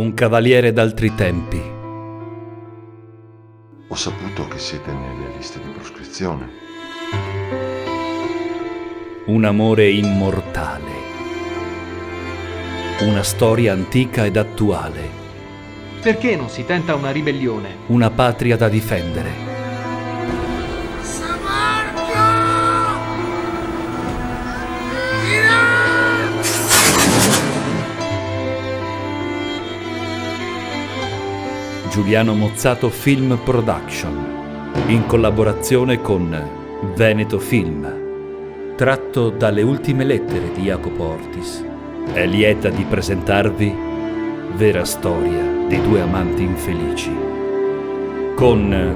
un cavaliere d'altri tempi. Ho saputo che siete nelle liste di proscrizione. Un amore immortale. Una storia antica ed attuale. Perché non si tenta una ribellione? Una patria da difendere. Giuliano Mozzato Film Production, in collaborazione con Veneto Film, tratto dalle ultime lettere di Jacopo Ortis, è lieta di presentarvi Vera storia di due amanti infelici, con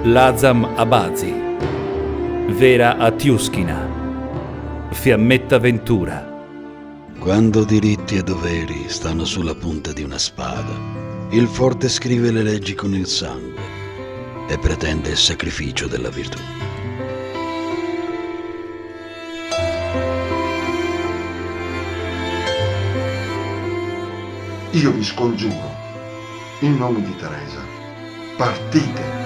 Lazam Abazi, Vera Atiuskina, Fiammetta Ventura. Quando diritti e doveri stanno sulla punta di una spada, il forte scrive le leggi con il sangue e pretende il sacrificio della virtù. Io vi scongiuro, in nome di Teresa, partite.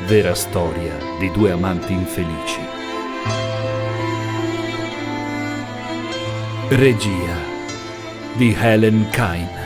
Vera storia di due amanti infelici. Regia di Helen Kine.